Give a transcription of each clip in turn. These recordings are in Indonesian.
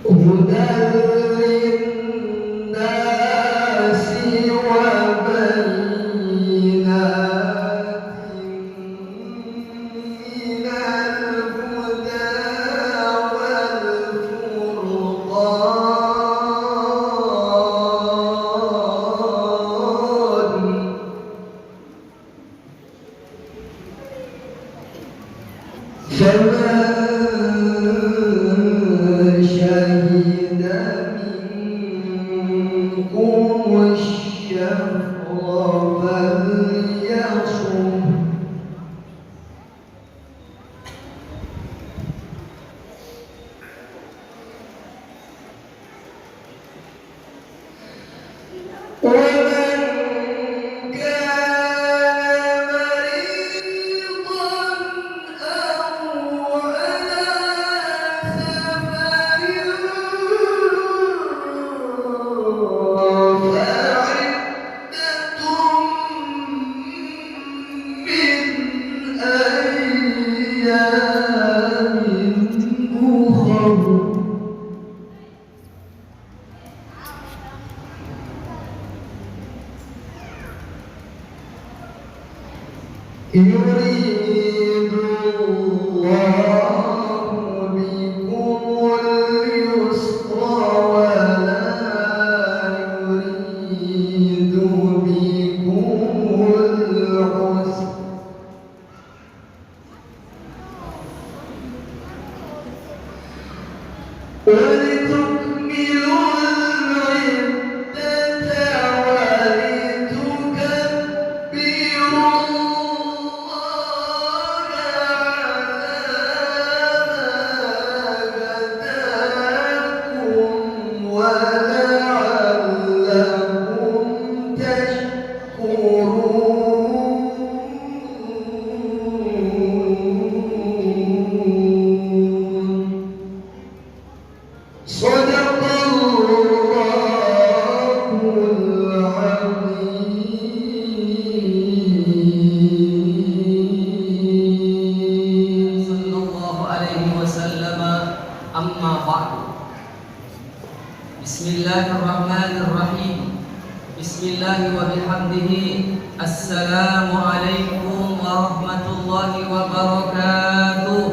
هدى للناس وبينات من الهدى والفرقان فمن شهد منكم الشهر فليصم ومن كان مريضا أو على سفر فعدة من أيام أخر يريد الله بكم اليسر ولا يريد بكم العسر ولتكملوا العدة ولتكبروا الله على ما هداكم ولعلكم تشكرون صدق الله العظيم sallallahu alaihi wasallam. Amma ba'du. Bismillahirrahmanirrahim. Bismillahi wa bihamdihi. Assalamualaikum warahmatullahi wabarakatuh.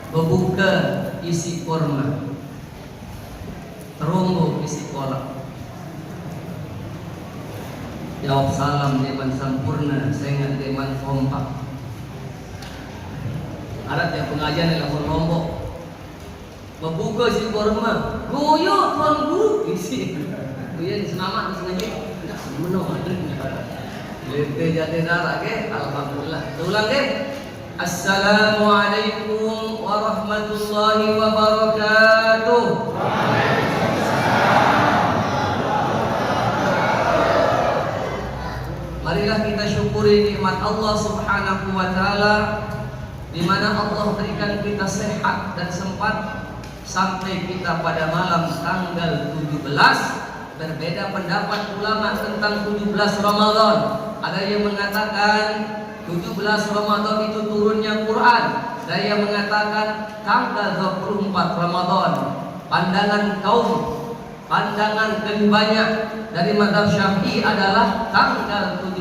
Membuka isi kurma, terunggu isi kolak. Jawab salam deman sempurna, sengat deman kompak. Ada yang pengajian yang lapor lombok. Membuka isi kurma, goyo tuan guru isi. Goyo senama sengaja. Tidak semeno ada. Lebih jadi darah ke, alhamdulillah. Ulang ke. Assalamualaikum warahmatullahi wabarakatuh. Marilah kita syukuri nikmat Allah Subhanahu wa taala di mana Allah berikan kita sehat dan sempat sampai kita pada malam tanggal 17. Berbeda pendapat ulama tentang 17 Ramadan. Ada yang mengatakan 17 Ramadan itu turunnya Quran. Ada yang mengatakan tanggal 24 Ramadan. Pandangan lebih banyak dari mazhab Syafi'i adalah tanggal 17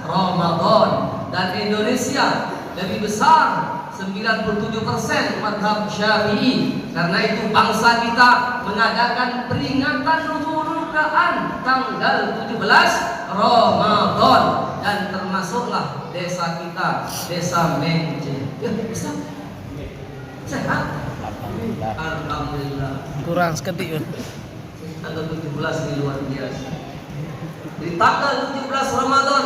Ramadan. Dan Indonesia lebih besar 97% mazhab Syafi'i. Karena itu bangsa kita mengadakan peringatan nuzulul Quran tanggal 17 Ramadan. Dan termasuklah desa kita, desa Menje. Ya, bisa. Sehat? Alhamdulillah. Kurang seketik. Tanggal 17 ini luar biasa. Di tanggal 17 Ramadan,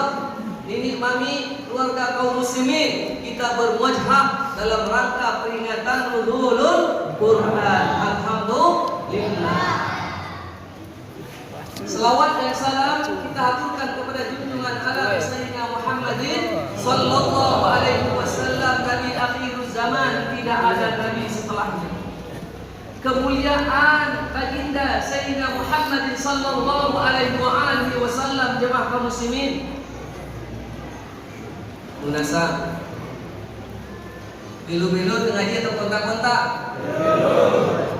Nini Mami keluarga kaum muslimin kita bermuajah dalam rangka peringatan nuzulul Quran. Alhamdulillah. Selawat dan salam kita haturkan kepada junjungan ala Sayyidina Muhammadin sallallahu alaihi wasallam, nabi akhiruz zaman, tidak ada nabi setelahnya. Kemuliaan baginda Sayyidina Muhammadin sallallahu alaihi wasallam, jemaah kaum muslimin. Munasab Belo-belo ngaji atau kontak-kontak?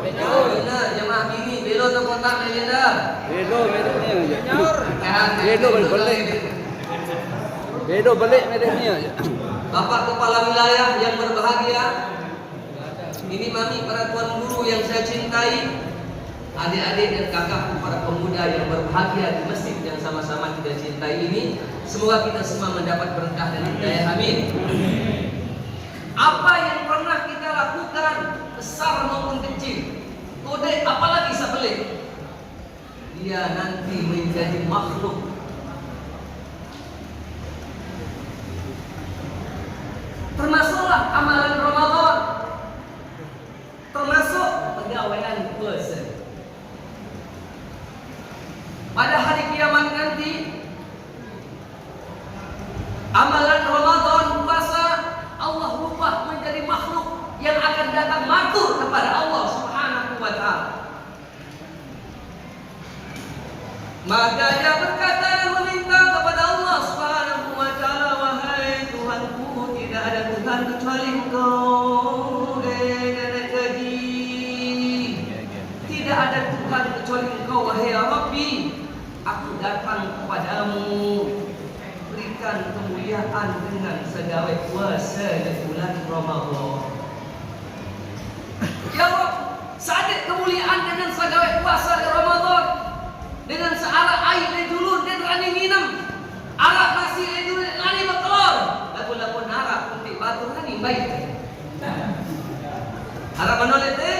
Belo. Benar, jemaah bini belo atau kontak Melinda? Bedo mereknya aja. Belo balik. Bedo balik mereknya aja. Bapak kepala wilayah yang berbahagia, ini mami para tuan guru yang saya cintai, adik-adik dan kakakku para pemuda yang berbahagia di masjid yang sama-sama kita cintai ini, semoga kita semua mendapat berkah dan hidayah. Amin. Apa yang pernah kita lakukan, besar maupun kecil, kode apalagi sebelik, dia nanti menjadi makhluk. Termasuklah amalan Ramadan, termasuk pegawaian puasa. Pada hari kiamat nanti, amalan Ramadan puasa Allah rubah menjadi makhluk yang akan datang matur kepada Allah Subhanahu wa taala. Maka dia berkata dan meminta kepada Allah Subhanahu wa taala, wahai Tuhanku, tidak ada Tuhan kecuali Engkau. Tidak ada Tuhan kecuali Engkau, wahai Rabbi. Aku datang kepadamu, berikan kemuliaan dengan segala puasa di bulan Ramadan. Ya Allah, saat kemuliaan dengan segala puasa di Ramadan, dengan searak air di dulur dan rani minum, arak nasi di dulur rani betelor, lagu-lagu arak untuk batu rani baik. Arak menoleh teh.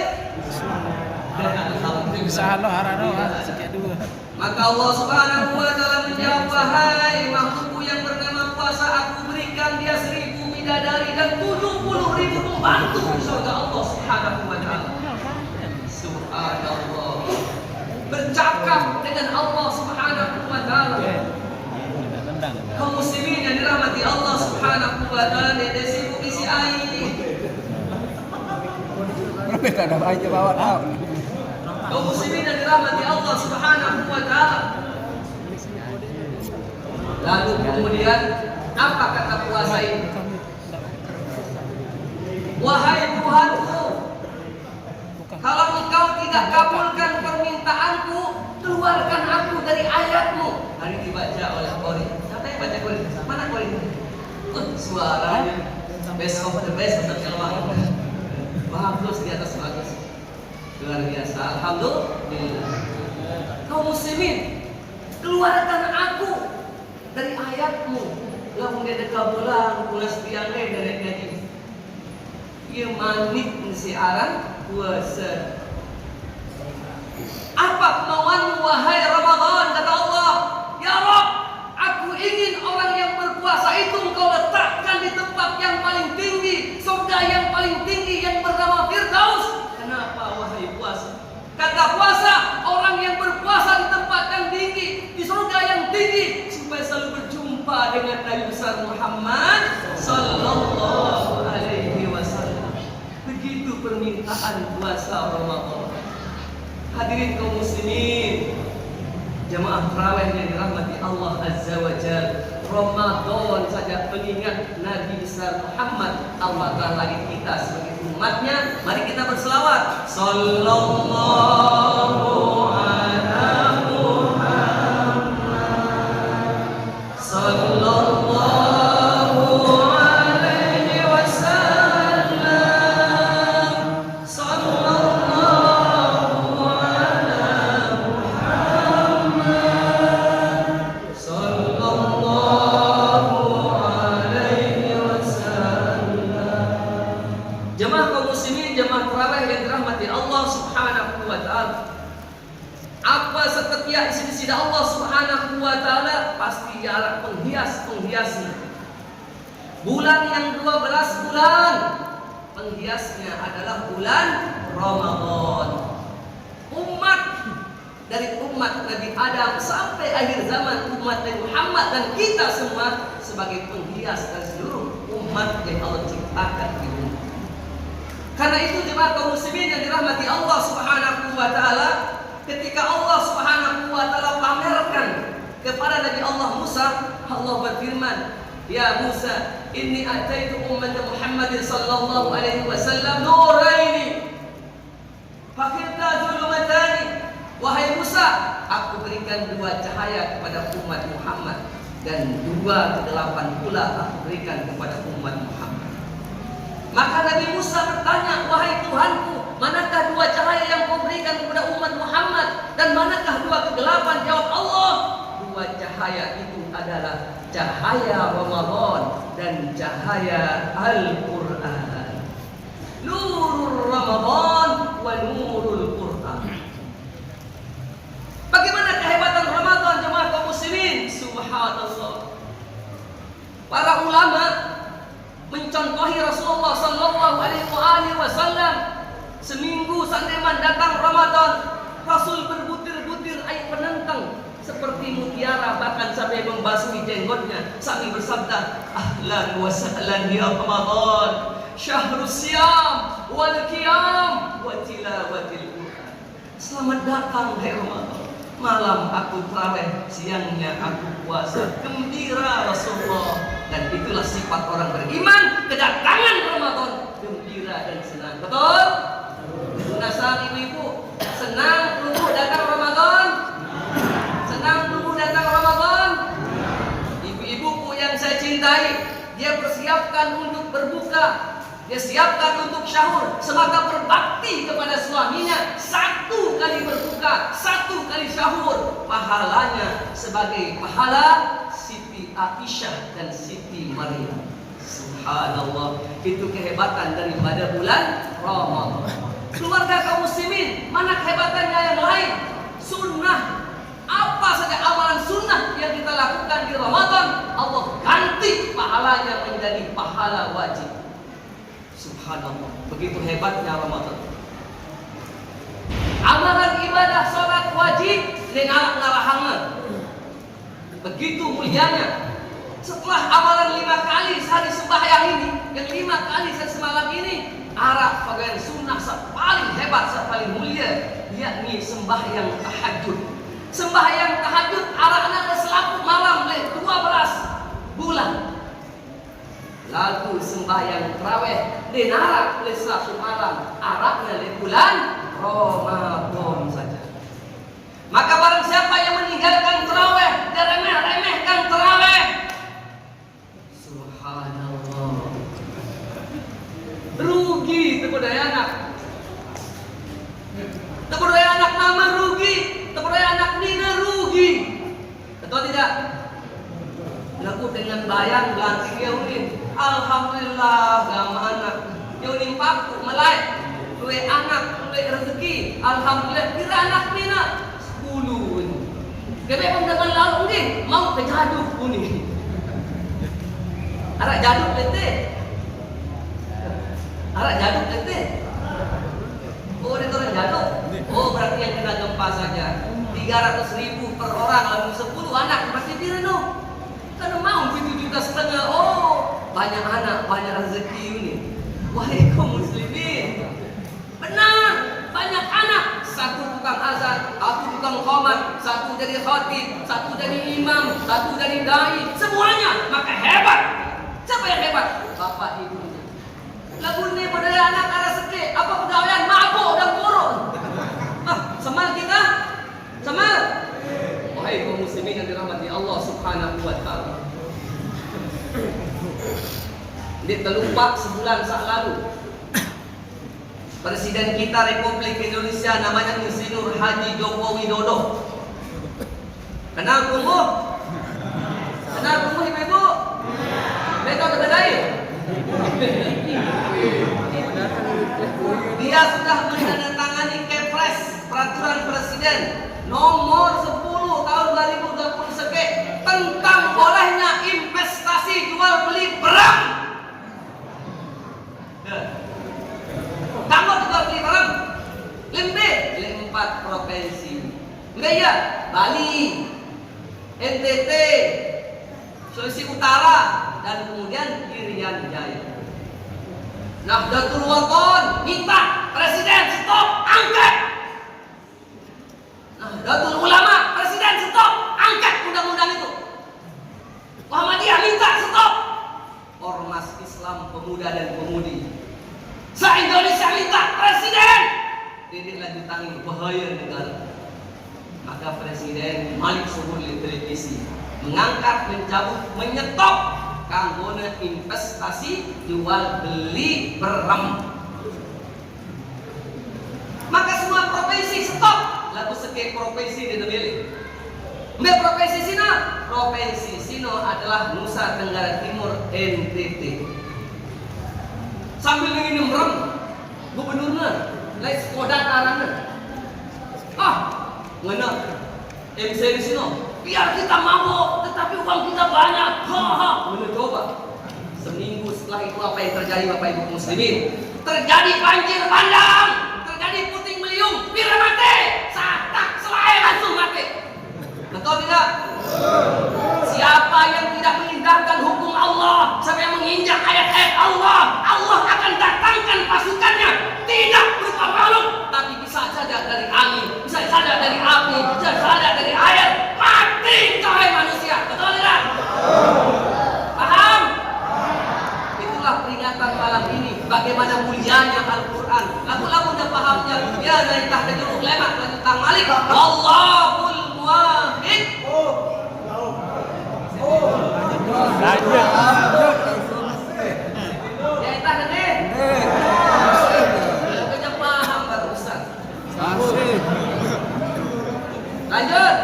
Alhamdulillah harano sikit dua. Maka Allah Subhanahu wa taala menjawab, wahai makhlukku yang bernama puasa, aku berikan dia 1000 bidadari dan 70.000 pembantu di surga Allah Subhanahu wa taala. Subhanallah. Bercakap dengan Allah Subhanahu wa taala. Kaum muslimin yang dirahmati Allah Subhanahu wa taala, dia sibuk isi air. Mereka ada aja bawa tahu. Kaum muslimin yang dirahmati Allah Subhanahu wa taala. Lalu kemudian apa kata puasa ini? Wahai Tuhanku, kalau Engkau tidak kabulkan permintaanku, keluarkan aku dari ayatmu. Hari dibaca oleh Qori. Siapa yang baca Qori? Mana Qori? Suaranya best of the best, Ustaz Elwar. Bagus di atas bagus. Luar biasa, alhamdulillah. Kaum muslimin, keluarkan aku dari ayatmu. Lamun dia dekabulang, pulas tiang dari gaji. Ia manik siaran puasa. Apa kemauanmu wahai Ramadan? Kata Allah, ya Rabb, aku ingin orang yang berpuasa itu Engkau letakkan di tempat yang paling tinggi, surga yang paling tinggi yang bernama Firdaus. Kenapa wahai puasa? Kata puasa, orang yang berpuasa di tempat yang tinggi, di surga yang tinggi, supaya selalu berjumpa dengan Nabi besar Muhammad sallallahu alaihi wasallam. Begitu permintaan puasa Ramadan. Hadirin kaum muslimin, jamaah tarawih yang dirahmati Allah Azza wa Jalla, Ramadan saja pengingat Nabi besar Muhammad, Allah telah lagi kita sebagai umatnya. Mari kita berselawat. Sallallahu ala Muhammad, sallallahu alaihi wasallam, sallallahu ala Muhammad, sallallahu alaihi wasallam. Jemaah kaum muslimin, jemaah tarawih yang dirahmati Allah Subhanahu wa taala. Apa setiap isi-isi Allah Subhanahu wa taala pasti jarak penghiasnya. Bulan yang 12 bulan, penghiasnya adalah bulan Ramadan. Umat dari umat Nabi Adam sampai akhir zaman, umat Nabi Muhammad dan kita semua sebagai penghias dari seluruh umat yang Allah ciptakan di bumi. Karena itu jemaah kaum muslimin yang dirahmati Allah Subhanahu wa taala, ketika Allah Subhanahu wa taala pamerkan kepada Nabi Allah Musa, Allah berfirman, "Ya Musa, inni ataitu ummat Muhammad sallallahu alaihi wasallam nuraini fakirta zulumatani. Wahai Musa, aku berikan dua cahaya kepada umat Muhammad, dan dua kegelapan pula aku berikan kepada umat Muhammad. Maka Nabi Musa bertanya, wahai Tuhanku, manakah dua cahaya yang kau berikan kepada umat Muhammad, dan manakah dua kegelapan? Jawab Allah, dua cahaya itu adalah cahaya Ramadan dan cahaya Al-Quran. Nurul Ramadan wa nurul Quran. Bagaimana kehebatan Ramadan, jemaah kaum muslimin? Subhanallah. Para ulama mencontohi Rasulullah sallallahu alaihi wasallam. Seminggu sandeman datang Ramadan, Rasul berbutir-butir air penentang seperti mutiara, bahkan sampai membasahi jenggotnya sambil bersabda, ahlan wa sahlan ya Ramadan, syahrus siyam wal qiyam wa tilawatil Quran. Selamat datang hai Ramadan, malam aku tarawih, siangnya aku puasa. Gembira Rasulullah. Dan itulah sifat orang beriman, kedatangan Ramadan gembira dan senang. Betul? Nasaan ibu-ibu senang tunggu datang Ramadan? Senang tunggu datang Ramadan? Ibu-ibuku yang saya cintai, dia persiapkan untuk berbuka, dia siapkan untuk syahur, semata berbakti kepada suaminya. 1 kali berbuka, 1 kali syahur, pahalanya sebagai pahala Siti Aisyah dan Siti Maryam. Subhanallah, itu kehebatan daripada bulan Ramadan. Keluarga kaum muslimin, mana kehebatannya yang lain? Sunnah, apa saja amalan sunnah yang kita lakukan di Ramadan, Allah ganti pahalanya menjadi pahala wajib. Subhanallah, begitu hebatnya Ramadan. Amalan ibadah salat wajib dengan ngarahanga, begitu mulianya. Setelah amalan 5 kali sehari sembahyang ini, yang 5 kali sehari semalam ini, arah bagian sunnah paling hebat, paling mulia, yakni sembahyang tahajud. Sembahyang tahajud arahnya adalah selaku malam 12 bulan. Lalu sembahyang tarawih denara oleh selaku malam, arahnya bulan Ramadan saja. Maka barang siapa yang meninggalkan tarawih, dia remeh-remehkan tarawih. Subhanallah, rugi tebudaya anak. Tebudaya anak mama rugi, tebudaya anak nina rugi. Betul tidak? Laku dengan bayang ganti yaunin. Alhamdulillah gama anak. Yaunin paku melai. Luwe anak, luwe rezeki. Alhamdulillah kira anak nina 10 ini. Kebe pandangan lalu ni mau ke jaduk ni. Arak jaduk lete. Arak jaduk lete. Oh, dia orang jaduk. Oh, berarti yang kena gempa saja 300.000 per orang, lalu 10 anak berarti dia no. Karena mau 7,5 juta. Oh, banyak anak, banyak rezeki ini. Wahai kaum muslimin, benar, banyak anak. 1 tukang azan, 1 tukang qomat, 1 jadi khatib, 1 jadi imam, 1 jadi dai, semuanya. Maka hebat. Siapa yang hebat? Bapak ibunya. Lagu ni pada anak ada sikit, apa pegawaian mabuk dan buruk. Semal kita, semal. Wahai kaum muslimin yang dirahmati Allah Subhanahu wa taala. Dia terlupa sebulan lalu. Presiden kita Republik Indonesia namanya Insinyur Haji Joko Widodo. Kenal kumuh? Kenal kumuh ibu-ibu? Betul kedai. Dia sudah menandatangani Kepres, peraturan presiden nomor 10 tahun 2020 sekek tentang bolehnya investasi jual beli barang. Kamu jual beli barang lembe 4 provinsi. Enggak ya? Bali, NTT, Sulawesi Utara, dan kemudian Irian Jaya. Nahdlatul Wathon minta presiden stop angket. Nahdlatul Ulama presiden stop angket undang-undang itu. Muhammadiyah minta stop. Islam pemuda dan pemudi. Se-Indonesia minta presiden. Tidak lanjutangi bahaya negara. Maka Presiden Malik Suhur di televisi mengangkat, mencabut, menyetop kanggona investasi jual beli berem. Maka semua profesi stop. Lalu sekek profesi didemili. Mbak profesi sino, provinsi sino adalah Nusa Tenggara Timur NTT. Sambil nginum rem, gubernurnya, lain sekolah tanahnya. Ngena, MC di sino, biar kita mabuk, tetapi uang kita banyak. Ngena coba. Seminggu setelah itu apa yang terjadi Bapak Ibu Muslimin? Terjadi banjir bandang, terjadi puting beliung, pira mati, satak selai langsung mati. Betul tidak? Siapa yang tidak mengindahkan hukum Allah sampai menginjak ayat-ayat Allah, Allah akan datangkan pasukannya. Tidak berupa makhluk, tapi bisa saja dari angin, bisa saja dari api, bisa saja dari air. Mati kau manusia. Betul tidak? Paham? Itulah peringatan malam ini. Bagaimana mulianya Al-Quran. Lagu-lagu udah pahamnya. Ya dari tahta jeruk lemak lanjutan Malik. Allahul Muwahhid. Ya itu ada nih. Kayaknya paham baru Ustaz. Lanjut.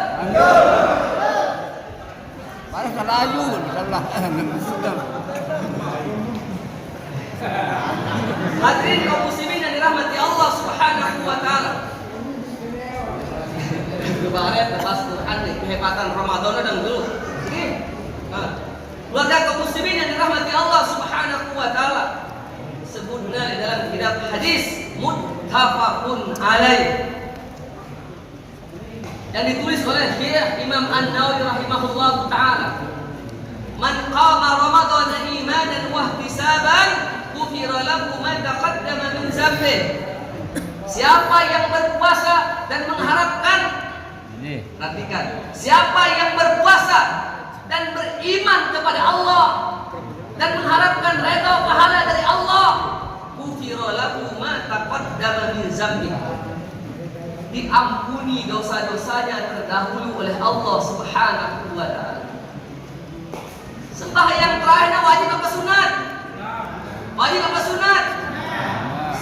Baru kelayu, salah. Hadirin kaum muslimin yang dirahmati Allah Subhanahu wa taala. Kemarin lepas Quran nih, kehebatan Ramadan dan dulu. Keluarga kaum muslimin yang dirahmati Allah Subhanahu wa taala. Sebutnya di dalam kitab hadis muttafaqun alaih. Yang ditulis oleh Syekh Imam An-Nawawi rahimahullah taala. Man qama Ramadan imanan wa ihtisaban ghufira lahu ma taqaddama min dzambi. Siapa yang berpuasa dan mengharapkan, perhatikan, siapa yang berpuasa dan beriman kepada Allah dan mengharapkan redha pahala dari Allah, ghufira lahu ma taqaddama min dzambi. Diampuni dosa-dosanya terdahulu oleh Allah Subhanahu wa taala. Sembahyang terakhir wajib apa sunat? Wajib apa sunat?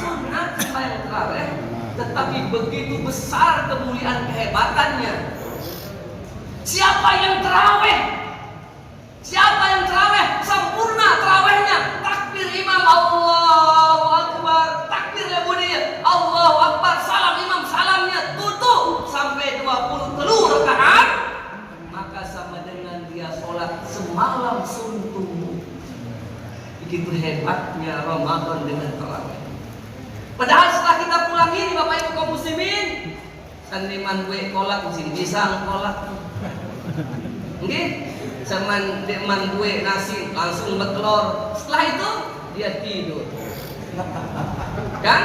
Sunat sembahyang terakhir. Tetapi begitu besar kemuliaan kehebatannya. Siapa yang terawih? Siapa yang terawih? Sempurna terawihnya. Takbir imam Allahu Akbar. Takbir lebuniyah Allahu Akbar. Salam imam salamnya tutup sampai 23 rakaat. Maka sama dengan dia sholat semalam suntuk. Begitu hebatnya Ramadan dengan terawih. Padahal setelah kita pulang ini Bapak Ibu kaum muslimin, seniman gue kolak mesin pisang kolak. Nggih, zaman deman gue nasi langsung betelor. Setelah itu dia tidur. Kan?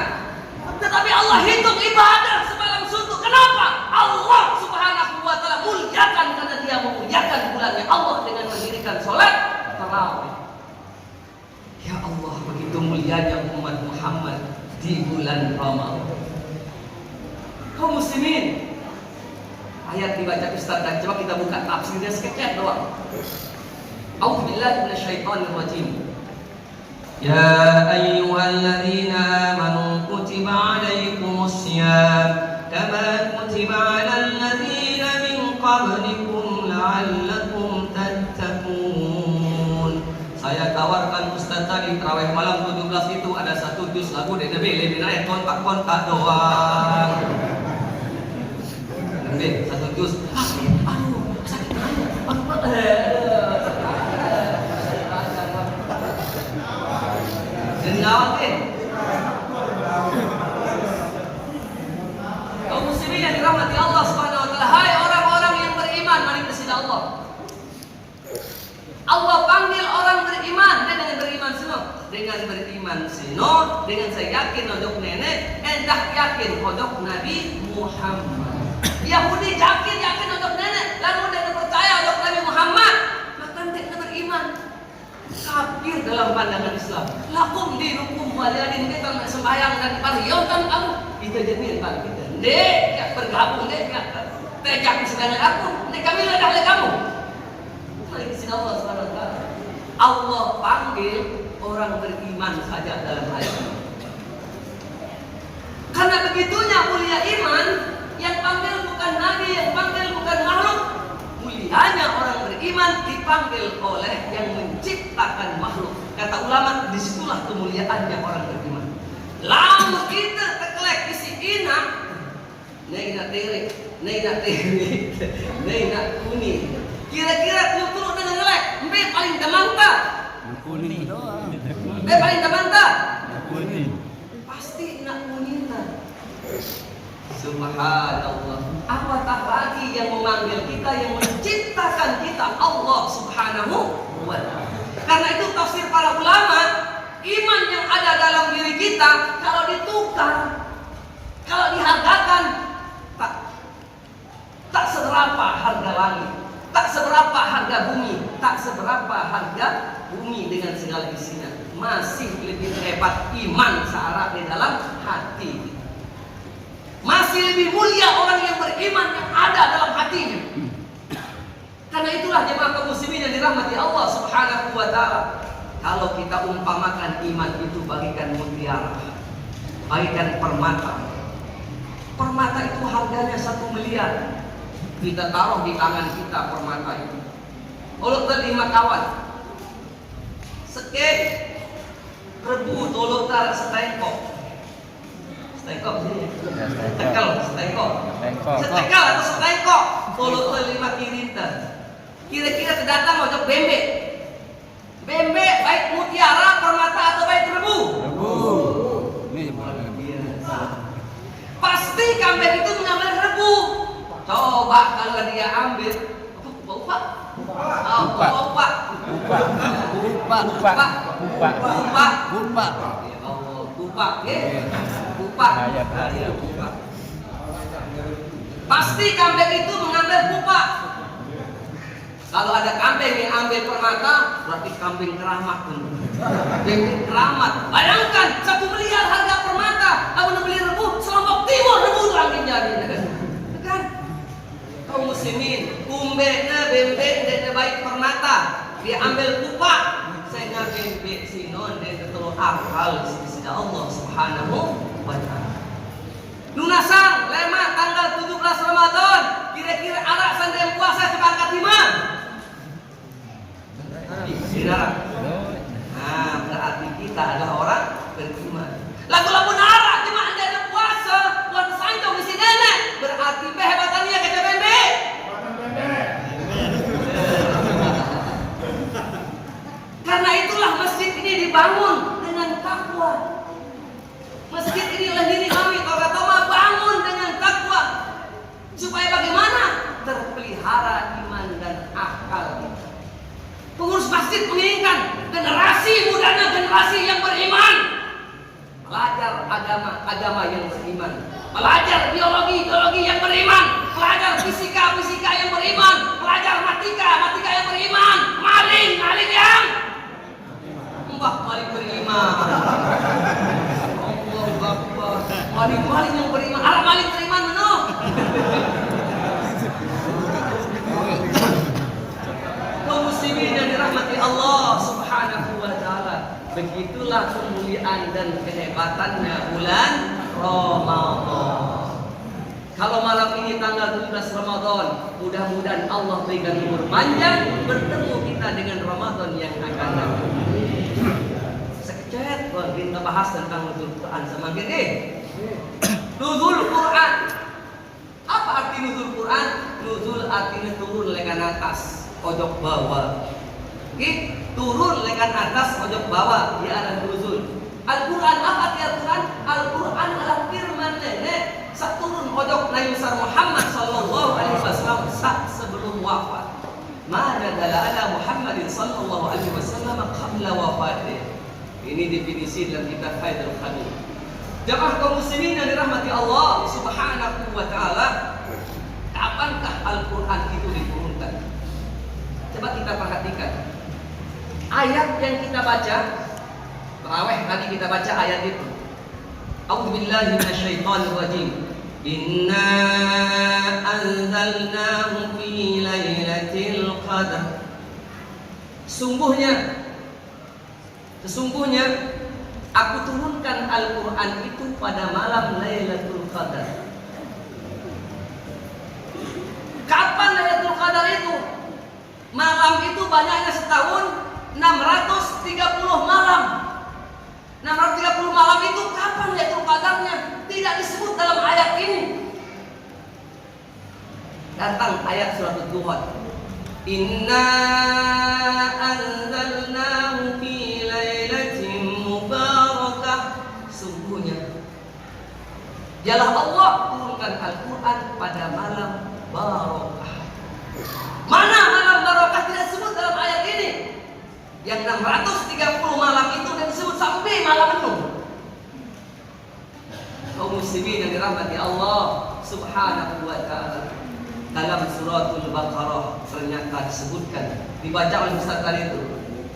Tetapi Allah hitung ibadah semalam suntuk. Kenapa? Allah Subhanahu wa taala muliakan karena dia memuliakan bulannya Allah dengan mendirikan sholat tarawih. Ya Allah, begitu mulianya umat Muhammad di bulan Ramadan. Kaum muslimin, ayat dibaca Ustaz dan coba kita buka tafsirnya sekejap doang. A'udzubillahi minasyaitonir rajim. Ya ayyuhalladzina amanu kutiba 'alaikumus syiyam kama kutiba 'alal ladzina min qablikum la'allakum tattaqun. Saya tawarkan Ustaz tadi tarawih malam 17 itu ada satu juz lagu dari Nabi Leminai kontak-kontak doang. Nabi satu juz. Aduh, sakit dan ngawatin. Kaum muslimin yang dirahmati Allah Subhanahu wa taala, hai orang-orang yang beriman, mari ke sini Allah. Allah panggil orang beriman dengan beriman sino, dengan beriman sino, dengan saya yakin hodok nenek, endah yakin hodok Nabi Muhammad. Yahudi yakin hodok nenek, lalu dia percaya hodok Nabi Muhammad, maka dia beriman. Tapi fakir dalam pandangan Islam. Lakum dinukum waliyadin, kita sembahyang dan pariyautan kamu. Kita jenis Pak kita. Dek, ya bergabung dek, ya terjadi sedangkan aku. Dek kami ledah oleh kamu. Mari sini Allah SWT. Allah panggil orang beriman saja dalam ayat ini. Karena begitunya mulia iman, yang panggil bukan nabi, yang panggil bukan makhluk. Mulianya orang beriman dipanggil oleh yang menciptakan makhluk. Kata ulama, disitulah kemuliaannya orang beriman. Lalu kita teklek isi ina, neina terik, neina terik, neina kuning. Kira-kira tuluk dengan ngelek, mbe paling demanta. Kuning doang. Mbe paling demanta. Kuning. Pasti nak kuning. Subhanallah. Apatah lagi yang memanggil kita, yang menciptakan kita, Allah Subhanahu wa ta'ala. Karena itu tafsir para ulama, iman yang ada dalam diri kita kalau ditukar, kalau dihargakan, tak seberapa harga langit, tak seberapa harga bumi, tak seberapa harga bumi dengan segala isinya. Masih lebih hebat iman searah di dalam hati kita. Masih lebih mulia orang yang beriman yang ada dalam hatinya. Karena itulah jemaah kaum muslimin yang dirahmati Allah Subhanahu wa ta'ala. Kalau kita umpamakan iman itu bagikan mutiara, bagikan permata. Permata itu harganya 1 miliar. Kita taruh di tangan kita permata itu. Olok terlima kawan. Sekek rebu tolok tarik setengkok. Setengkok sini. Setekal, setengkok. Setekal atau setengkok. Tolok terlima kirintan. Kira-kira terdatang ojok bembe. Bembe baik mutiara, permata atau baik rebu? Rebu. Ini Pasti kambing itu mengambil rebu. Coba kalau dia ambil upak. Upak. Pasti kambing itu mengambil pupa. Kalau ada kambing yang ambil permata, berarti kambing keramat. Kambing keramat. Bayangkan 1 miliar harga permata, kamu beli rebu, Selompok Timur rebu itu angin jadi. Kan? Kaum muslimin, kumbena bembe dan baik permata, dia ambil pupa. Saya ngambil bembe sinon dan ketelu akal sisi Allah Subhanahu wa ta'ala. Lunasang, lema tanggal 17 Ramadan. Kira-kira anak sandai puasa sepangkat 5. Saudara. Nah, berarti kita adalah orang beriman. Lagu-lagu nara cuma ada puasa, buat sanjung isi nenek. Berarti hebatannya kaca bembe. Karena itulah masjid ini dibangun dengan takwa. Masjid ini lahir kami Toma bangun dengan takwa. Supaya bagaimana? Terpelihara iman dan akal kita. Pengurus masjid menginginkan generasi mudanya generasi yang beriman. Pelajar agama yang beriman. Pelajar biologi yang beriman. Pelajar fisika yang beriman. Pelajar matika yang beriman. Maling yang maling beriman. Maling yang beriman. Alah maling beriman menuh. Kaum muslimin yang dirahmati Allah Subhanahu wa ta'ala. Begitulah kemuliaan dan kehebatannya bulan Ramadan. Kalau malam ini tanggal 17 Ramadan, mudah-mudahan Allah berikan umur panjang bertemu kita dengan Ramadan yang akan datang. Sekecet kita bahas tentang nuzul Quran sama gini. Nuzul Quran. Apa arti nuzul Quran? Nuzul artinya turun lekan atas, ojok bawah. Turun lekan atas, ojok bawah. Dia ada nuzul. Al-Quran apa arti Al-Quran? Al-Quran adalah firman nenek saat turun ojok Nabi besar Muhammad sallallahu alaihi wasallam saat sebelum wafat. Mana dalala Muhammadin sallallahu alaihi wasallam qabla wafatih. Ini definisi dalam kitab Faidul Qadir. Jamaah kaum muslimin yang dirahmati Allah Subhanahu wa ta'ala, kapankah Al-Quran itu diturunkan? Coba kita perhatikan. Ayat yang kita baca tarawih tadi kita baca ayat itu. A'udzubillahi minasyaitonir rajim. Inna anzalnahu fi lailatul qadar. Sesungguhnya aku turunkan Al-Quran itu pada malam Lailatul Qadar. Kapan Lailatul Qadar itu? Malam itu banyaknya setahun 630 malam. 630 malam itu kapan Lailatul Qadarnya? Tidak disebut dalam ayat ini. Datang ayat surat Ad-Duhan. Inna anzalnahu fi lailatin mubarakah. Sungguhnya dialah Allah turunkan Al-Quran pada malam barakah. Mana malam barakah tidak disebut dalam ayat ini. Yang 630 malam itu dan disebut sampai malam itu. Kaum muslimin yang dirahmati Allah Subhanahu wa ta'ala, dalam suratul Baqarah ternyata disebutkan, dibaca oleh Ustaz tadi itu.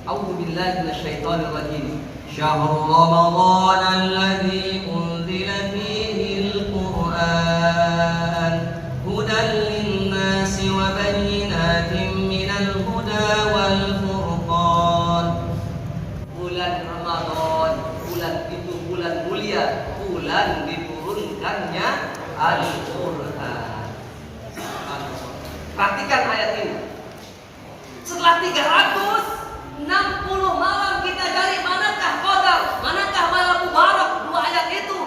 A'udzubillahi minasyaitonir rajim. Syahrul Ramadan alladzi unzila fihi al-Qur'an hudan lin-nasi wa bayyinatin minal huda wal furqan. Bulan Ramadan, bulan itu bulan mulia, bulan diturunkannya Al-Qur'an. Perhatikan ayat ini. Setelah 360 malam kita cari manakah qadar, manakah malam mubarak, dua ayat itu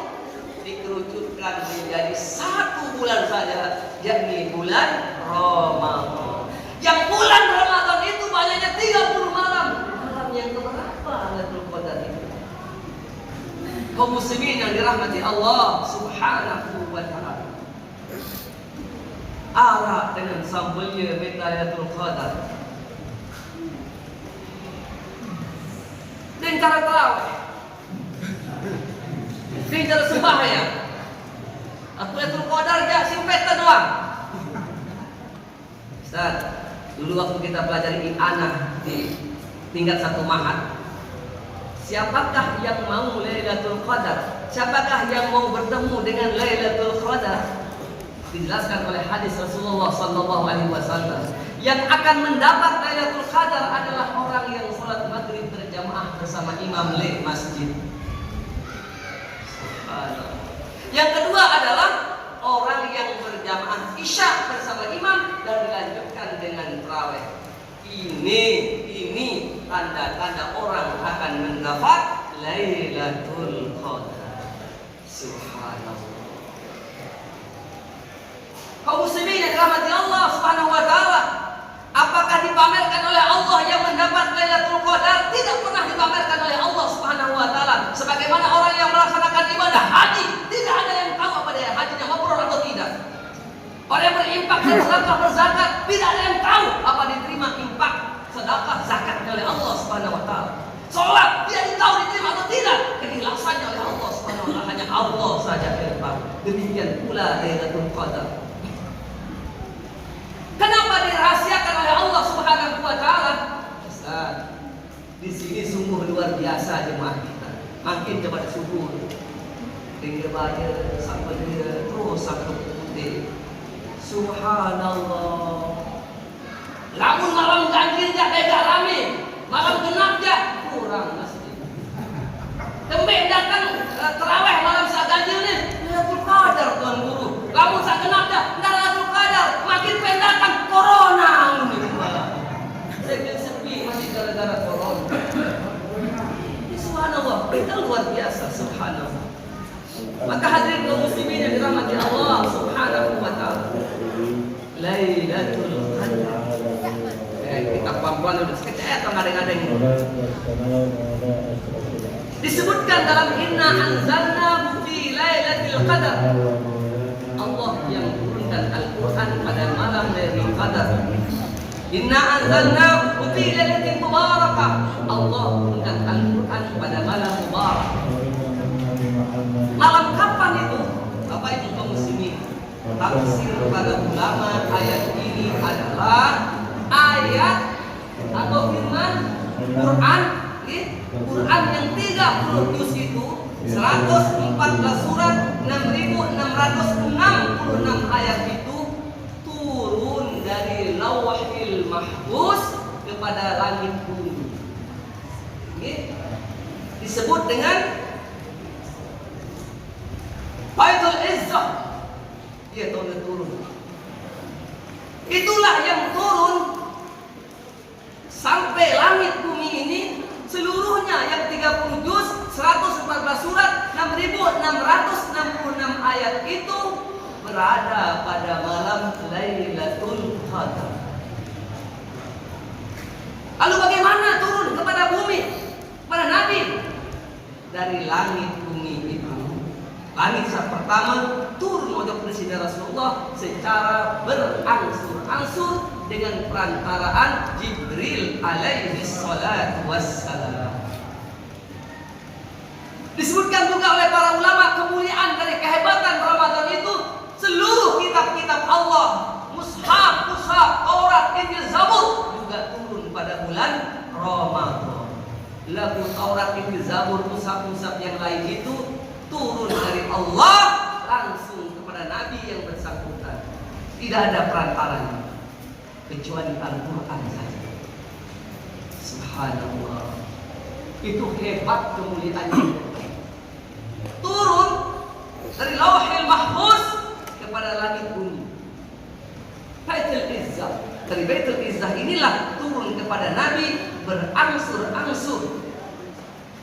dikerucutkan menjadi satu bulan saja, yakni bulan Ramadan. Yang bulan Ramadan itu banyaknya 30 malam. Malam yang keberapa Lailatul Qadar itu? Kaum muslimin yang dirahmati Allah Subhanahu wa ta'ala, arah dengan sambelnya Lailatul Qadar dan cara tarawih, dan cara sembahyang. Lailatul Qadar jak simpeta doang. Ustaz, dulu waktu kita pelajari i'anah di tingkat 1 mahat, siapakah yang mau Lailatul Qadar? Siapakah yang mau bertemu dengan Lailatul Qadar? Dijelaskan oleh hadis Rasulullah sallallahu alaihi wasallam, yang akan mendapat Lailatul Qadar adalah orang yang salat maghrib berjamaah bersama imam di masjid. Yang kedua adalah orang yang berjamaah isya bersama imam dan dilanjutkan dengan tarawih. Ini tanda-tanda orang akan mendapat Lailatul Qadar. Subhanallah. Kaum muslimin yang dirahmati Allah Subhanahu wa ta'ala, apakah dipamerkan oleh Allah yang mendapat Lailatul Qadar? Tidak pernah dipamerkan oleh Allah Subhanahu wa ta'ala. Sebagaimana orang yang melaksanakan ibadah haji, tidak ada yang tahu apa dia hajinya mabrur atau tidak. Orang yang berinfak dan sedekah berzakat, tidak ada yang tahu apa diterima infak, sedekah, zakatnya oleh Allah Subhanahu wa ta'ala. Salat tidak tahu diterima atau tidak, keikhlasannya oleh Allah Subhanahu wa ta'ala, hanya Allah saja yang tahu. Demikian pula Lailatul Qadar. Kenapa dirahasiakan oleh Allah Subhanahu wa ta'ala? Ustaz, di sini sungguh luar biasa jemaah kita. Makin cepat subuh, tinggal baca sampai dia terus sampai putih. Subhanallah. Lamun malam ganjil jah beda rame, malam genap jah kurang mesti. Tembe datang terawih malam sak ganjil nih, Lailatul Qadar tuan guru. Lamun sak genap jah, Lailatul Qadar, makin pendatang corona ini. Saya sepi masih gara-gara corona. Subhanallah, kita luar biasa, subhanallah. Maka hadirin kaum muslimin yang dirahmati Allah Subhanahu wa ta'ala, Lailatul Qadar. Kita pelan-pelan udah sekecil atau ngadeng-ngadeng. Disebutkan dalam Inna anzalnahu fi Lailatul Qadar. Allah yang turunkan Al-Quran pada malam Lailatul Qadar. Inna anzalnahu fi lailatin mubarakah. Allah turunkan Al-Quran pada malam mubarak. Malam kapan itu? Bapak Ibu kaum muslimin, tafsir para ulama ayat ini adalah ayat atau firman Quran, Quran yang 30 juz itu 114 surat 6.666 ayat itu turun dari Lauhil Mahfuz kepada langit bumi. Disebut dengan Baitul Izzah. Dia turun. Itulah yang turun sampai langit bumi ini seluruhnya yang 30 juz 114 surat 6.666 ayat itu berada pada malam Lailatul Qadar. Lalu bagaimana turun kepada bumi, pada Nabi? Dari langit bumi itu, langit yang pertama turun untuk Presiden Rasulullah secara berangsur-angsur dengan perantaraan Jibril alaihi salatu wassalam. Disebutkan juga oleh para ulama kemuliaan dari kehebatan Ramadan itu, seluruh kitab-kitab Allah, mushaf, Taurat, Injil, Zabur juga turun pada bulan Ramadan. Lagu Taurat, Injil, Zabur, mushaf yang lain itu turun dari Allah langsung kepada Nabi yang bersangkutan. Tidak ada perantaranya kecuali Al-Quran saja. Subhanallah. Itu hebat kemuliaannya. Turun dari Lauhil Mahfuz kepada langit bumi. Baitul Izzah. Dari Baitul Izzah inilah turun kepada Nabi berangsur-angsur.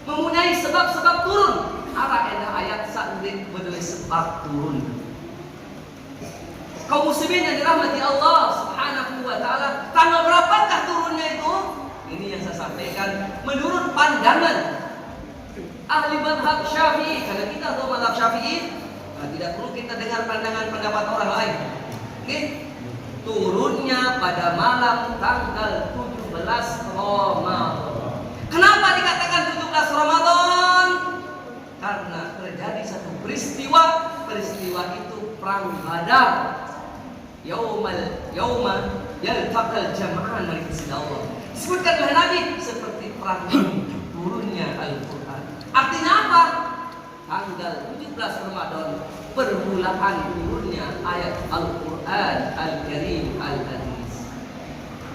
Mempunyai sebab-sebab turun. Arah edah ayat sa'udik berdua sebab turun. Kaum muslimin yang dirahmati Allah Subhanahu wa taala, tanggal berapakah turunnya itu? Ini yang saya sampaikan menurut pandangan ahli mazhab Syafi'i. Kalau kita tahu mazhab Syafi'i, tidak perlu kita dengar pandangan pendapat orang lain. Turunnya pada malam tanggal 17 Ramadan. Kenapa dikatakan 17 Ramadan? Karena terjadi satu peristiwa itu perang Badar. Yauma yaltaqal jam'an, mari kita Allah. Disebutkan oleh Nabi seperti perang ini turunnya Al-Quran. Artinya apa? Tanggal 17 Ramadan permulaan turunnya ayat Al-Quran Al-Karim Al-Aziz.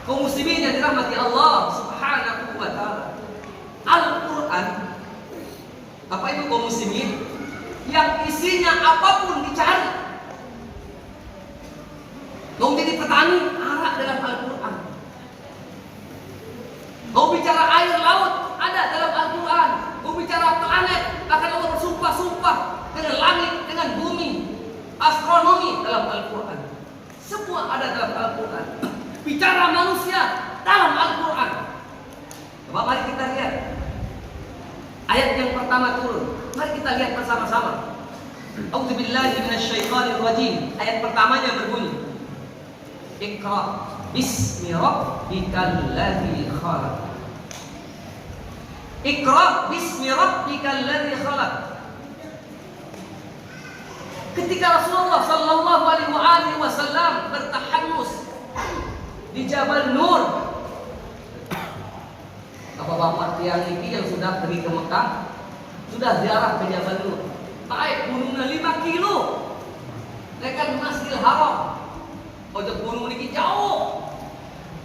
Kaum muslimin yang dirahmati Allah Subhanahu wa taala, Al-Quran, Bapak Ibu kaum muslimin, yang isinya apapun dicari. Mau jadi petani, arah dalam Al-Quran. Mau bicara air laut, ada dalam Al-Quran. Mau bicara planet, bahkan Allah bersumpah-sumpah dengan langit, dengan bumi, astronomi dalam Al-Quran. Semua ada dalam Al-Quran. Bicara manusia dalam Al-Quran. Coba mari kita lihat ayat yang pertama turun. Mari kita lihat bersama-sama. A'udzubillahi minasyaitonirrajim. Ayat pertamanya berbunyi, Iqra bismi rabbikal ladzi khalaq. Iqra bismi rabbikal ladzi khalaq. Ketika Rasulullah sallallahu alaihi wasallam bertahannus di Jabal Nur, bapak-bapak tiang ini yang sudah pergi ke Mekah, sudah ziarah ke Jabal Nur. Naik gunungnya 5 kilo. Dekat Masjidil Haram. Untuk gunung ini jauh.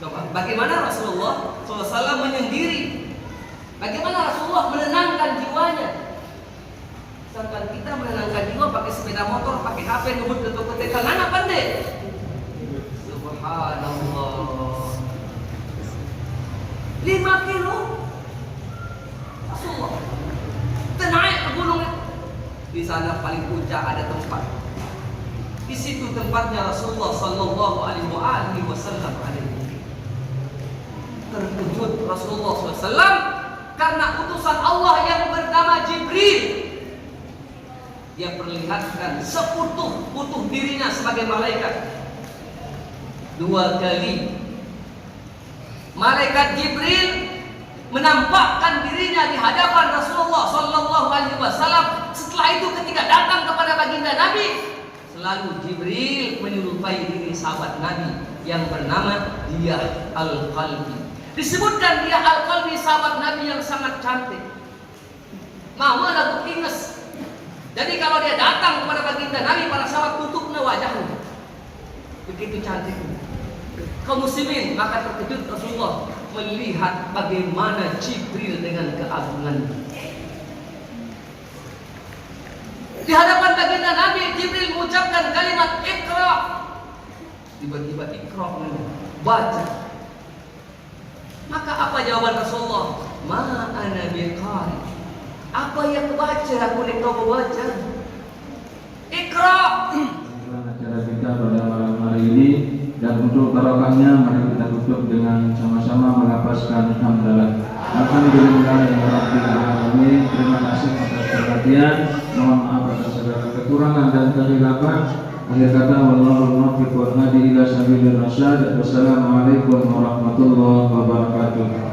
Coba, bagaimana Rasulullah SAW menyendiri? Bagaimana Rasulullah menenangkan jiwanya? Sedangkan kita menenangkan jiwa pakai sepeda motor, pakai HP, ngebut ketuk-ketuk mana pandai? Subhanallah. 5 kilo Rasulullah naik ke gunung. Di sana paling puncak ada tempat. Di situ tempatnya Rasulullah sallallahu alaihi wasallam ada. Terkejut Rasulullah SAW karena utusan Allah yang bernama Jibril. Dia perlihatkan sekutu dirinya sebagai malaikat. 2 kali malaikat Jibril menampakkan dirinya di hadapan Rasulullah sallallahu alaihi wasallam. Setelah itu ketika datang kepada baginda Nabi, selalu Jibril menyerupai diri sahabat Nabi yang bernama Diyah Al-Qalbi. Disebutkan dia Al-Qalbi, sahabat Nabi yang sangat cantik. Mama lagu inges. Jadi kalau dia datang kepada baginda Nabi, para sahabat tutupnya wajahnya. Begitu cantik. Kaum muslimin, maka terkejut Rasulullah melihat bagaimana Jibril dengan keagungannya. Di hadapan baginda Nabi, Jibril mengucapkan kalimat Iqra. Tiba-tiba Iqra, baca. Maka apa jawaban Rasulullah? Ma ana biqari. Apa yang baca aku ni kau baca? Iqra. Acara kita pada malam hari ini, dan untuk barokahnya mari kita tutup dengan sama-sama melafazkan hamdalah. Alhamdulillahirabbil alamin. Terima kasih atas perhatian. Mohon maaf atas segala kekurangan dan kehilapan. Akhir kata, wallahul muwaffiq wal hadi ila sabilir rasyad. Wassalamualaikum warahmatullahi wabarakatuh.